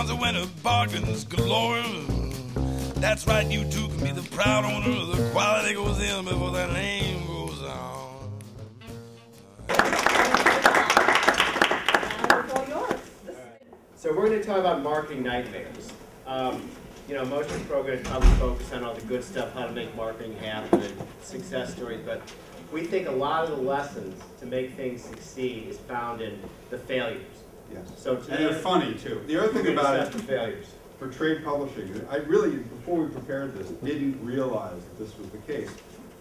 was a winner, bargains galore. That's right, you too can be the proud owner. The quality goes in before that name goes on. So we're going to talk about marketing nightmares. You know, most of the programs probably focus on all the good stuff, how to make marketing happen, and success stories, but we think a lot of the lessons to make things succeed is found in the failures. Yes. So and they're funny too. The other thing about it, the failures. For trade publishing, I really, before we prepared this, didn't realize that this was the case.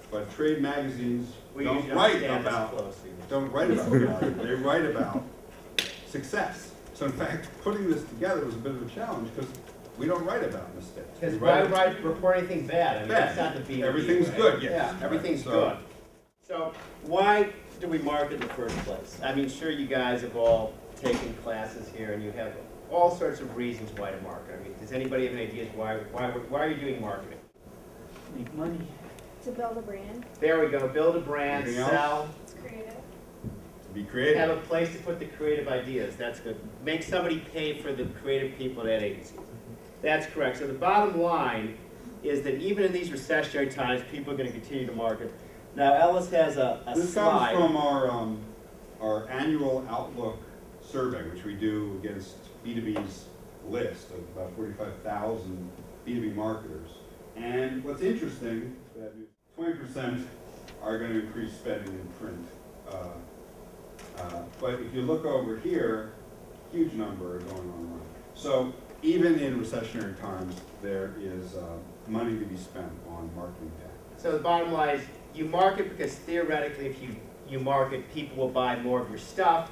But trade magazines don't write about failure. They write about success. So in fact, putting this together was a bit of a challenge because we don't write about mistakes. Because why report anything bad? I mean, that's not the BtoB. Everything's good. Yes. Yeah, everything's good. So why do we market in the first place? I mean, sure, you guys have all taken classes here, and you have all sorts of reasons why to market. I mean, does anybody have any ideas why are you doing marketing? Make money. To build a brand. There we go. Build a brand, Anything sell. else? It's creative. To be creative. Have a place to put the creative ideas. That's good. Make somebody pay for the creative people at that agency. That's correct. So the bottom line is that even in these recessionary times, people are going to continue to market. Now, Ellis has a this slide. This comes from our annual Outlook survey, which we do against BtoB's list of about 45,000 BtoB marketers. And what's interesting is that 20% are going to increase spending in print. But if you look over here, huge number are going online. So even in recessionary times, there is money to be spent on marketing tactics. So the bottom line is you market because theoretically if you market, people will buy more of your stuff,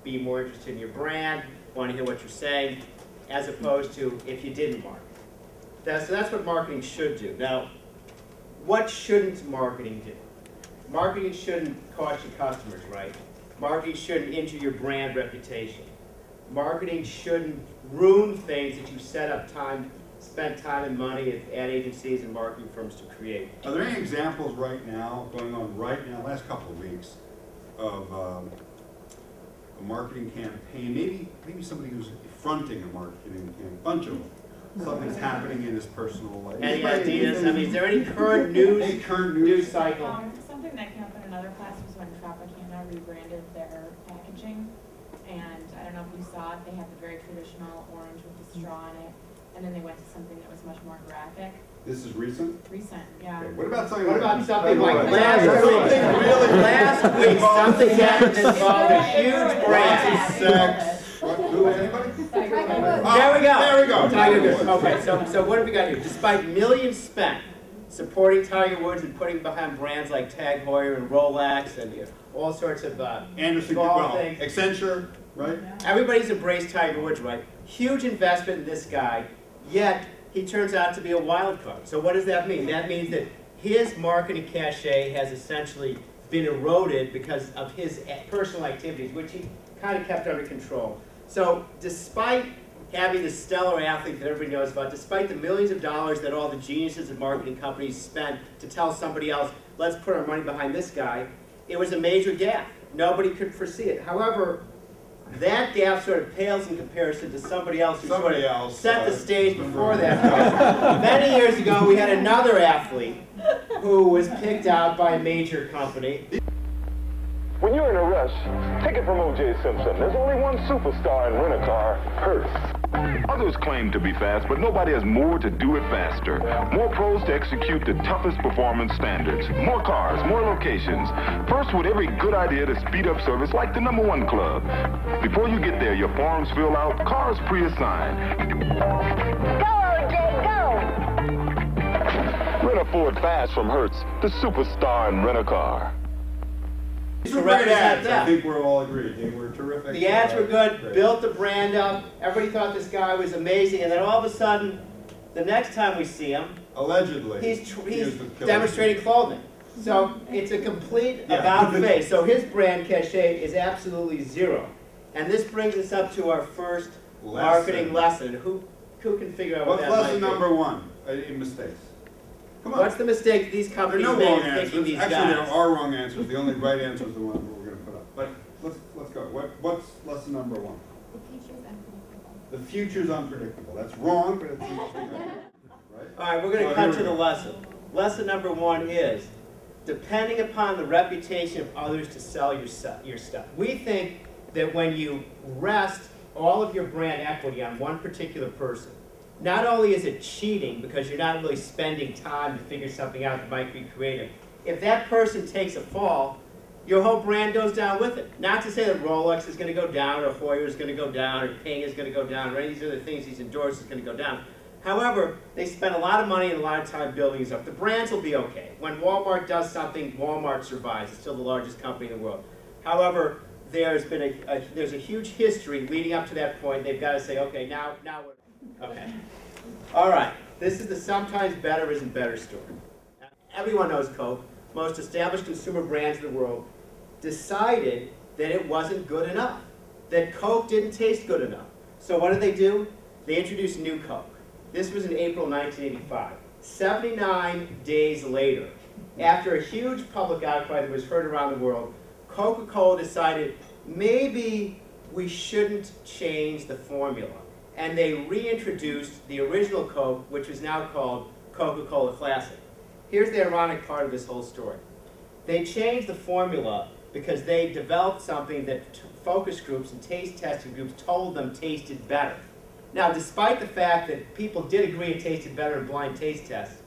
be more interested in your brand, want to hear what you're saying, as opposed to if you didn't market. So that's what marketing should do. Now, what shouldn't marketing do? Marketing shouldn't cost you customers, right? Marketing shouldn't injure your brand reputation. Marketing shouldn't ruin things that you spent time and money at ad agencies and marketing firms to create. Are there any examples right now, going on right now, last couple of weeks, of a marketing campaign? Maybe somebody who's fronting a marketing campaign, a bunch of them. Something's happening in his personal life. Any ideas? I mean, is there any current news cycle? Something that came up in another class was when Tropicana rebranded their packaging. And I don't know if you saw it, they had the very traditional orange with the straw in it. And then they went to something that was much more graphic. This is recent? Recent, yeah. Okay. What about something like last week, something happened that involved a huge brand. Sex. Who, anybody? There we go. There we go. Tiger Woods. Okay, so what have we got here? Despite millions spent supporting Tiger Woods and putting behind brands like Tag Heuer and Rolex and all sorts of Anderson, golf things. Accenture, right? Everybody's embraced Tiger Woods, right? Huge investment in this guy, yet he turns out to be a wild card. So what does that mean? That means that his marketing cachet has essentially been eroded because of his personal activities, which he kind of kept under control. So despite having the stellar athlete that everybody knows about, despite the millions of dollars that all the geniuses of marketing companies spent to tell somebody else, let's put our money behind this guy, it was a major gaffe. Nobody could foresee it. However, that gaffe sort of pales in comparison to somebody else who set the stage before that. Many years ago, we had another athlete who was picked out by a major company. When you're in a rush, take it from O.J. Simpson. There's only one superstar in rent-a-car, Hertz. Others claim to be fast, but nobody has more to do it faster. More pros to execute the toughest performance standards. More cars, more locations. First with every good idea to speed up service like the #1 club. Before you get there, your forms fill out, cars pre-assigned. Go, O.J., go! Rent a Ford fast from Hertz, the superstar in rent-a-car. These were great ads. I think we're all agreed. They were terrific. The ads were good, built the brand up. Everybody thought this guy was amazing, and then all of a sudden, the next time we see him, allegedly, he's demonstrating clothing. So it's a complete about face. So his brand cachet is absolutely zero. And this brings us up to our first marketing lesson. Who can figure out what that might be? What's lesson number one in mistakes? Come on. What's the mistake these companies make in picking these guys? Actually, there are wrong answers. The only right answer is the one we're going to put up. But let's go. What's lesson number one? The teachers and people. The future's unpredictable. That's wrong, but it's interesting. Right? All right, we're going to cut to the lesson. Lesson number 1 is, depending upon the reputation of others to sell your stuff. We think that when you rest all of your brand equity on one particular person, not only is it cheating because you're not really spending time to figure something out that might be creative, if that person takes a fall, your whole brand goes down with it. Not to say that Rolex is going to go down, or Hoyer is going to go down, or Ping is going to go down, or any of these other things he's endorsed is going to go down. However, they spend a lot of money and a lot of time building these up. The brands will be okay. When Walmart does something, Walmart survives. It's still the largest company in the world. However, there's a huge history leading up to that point. They've got to say, okay, now we're, okay. All right, this is the sometimes better isn't better story. Everyone knows Coke. Most established consumer brands in the world decided that it wasn't good enough, that Coke didn't taste good enough. So what did they do? They introduced new Coke. This was in April 1985. 79 days later, after a huge public outcry that was heard around the world, Coca-Cola decided maybe we shouldn't change the formula. And they reintroduced the original Coke, which is now called Coca-Cola Classic. Here's the ironic part of this whole story. They changed the formula because they developed something that focus groups and taste testing groups told them tasted better. Now, despite the fact that people did agree it tasted better in blind taste tests,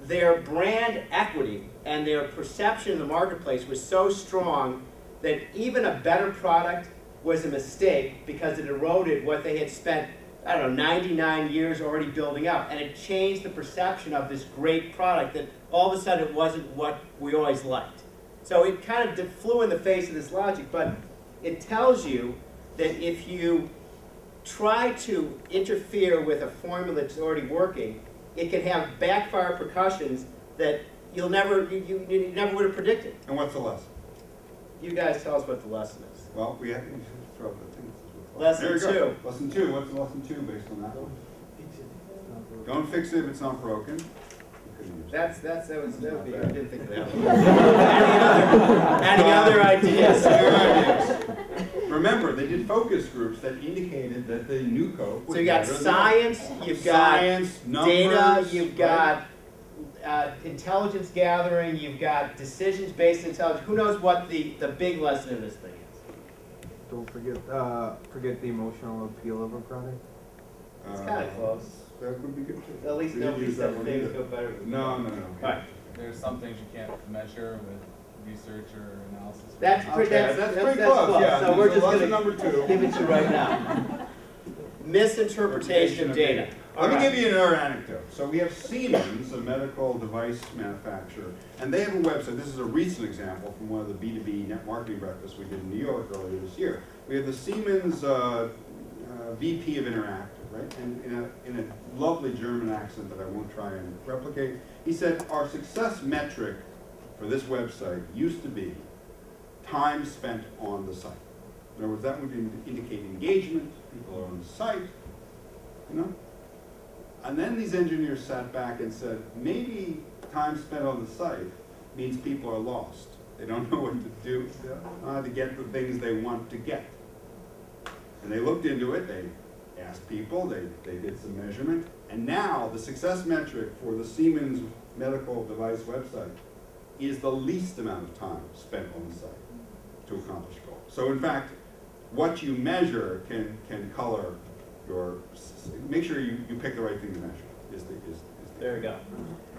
their brand equity and their perception in the marketplace was so strong that even a better product was a mistake because it eroded what they had spent, I don't know, 99 years already building up. And it changed the perception of this great product that all of a sudden it wasn't what we always liked. So it kind of flew in the face of this logic, but it tells you that if you try to interfere with a formula that's already working, it can have backfire repercussions that you never would have predicted. And what's the lesson? You guys tell us what the lesson is. Well, we have to throw up the things. Lesson 2. Lesson 2. What's lesson 2 based on that one? Don't fix it if it's not broken. That would be, I didn't think of that one. Any other ideas? Remember, they did focus groups that indicated that the new Coke was So you got science, you've got data, you've got intelligence gathering, you've got decisions based intelligence. Who knows what the big lesson in this thing is? Don't forget the emotional appeal of a product. It's kind of close. That would be good too. At least nobody said things go better. No. All right. There's some things you can't measure with research or analysis. That's pretty close. Yeah, So we're just going to number 2. give it to you right now. Misinterpretation of data. Let me give you another anecdote. So we have Siemens, a medical device manufacturer, and they have a website. This is a recent example from one of the B2B net marketing breakfasts we did in New York earlier this year. We have the Siemens VP of Interactive, right? And in a lovely German accent that I won't try and replicate, he said, our success metric for this website used to be time spent on the site. In other words, that would indicate engagement, people are on the site, you know? And then these engineers sat back and said, maybe time spent on the site means people are lost. They don't know what to do to get the things they want to get. And they looked into it, they asked people, they did some measurement, and now the success metric for the Siemens medical device website is the least amount of time spent on the site to accomplish a goal. So in fact, what you measure can color your, make sure you pick the right thing to measure. There we go.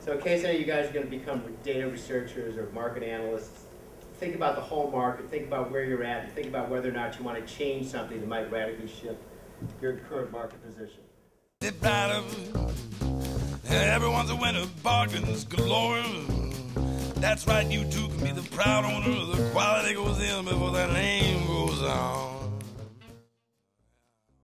So in case any of you guys are going to become data researchers or market analysts, think about the whole market, think about where you're at, and think about whether or not you want to change something that might radically shift your current market position. Everyone's a winner, bargains galore. That's right, you too can be the proud owner of the quality goes in before that name goes on.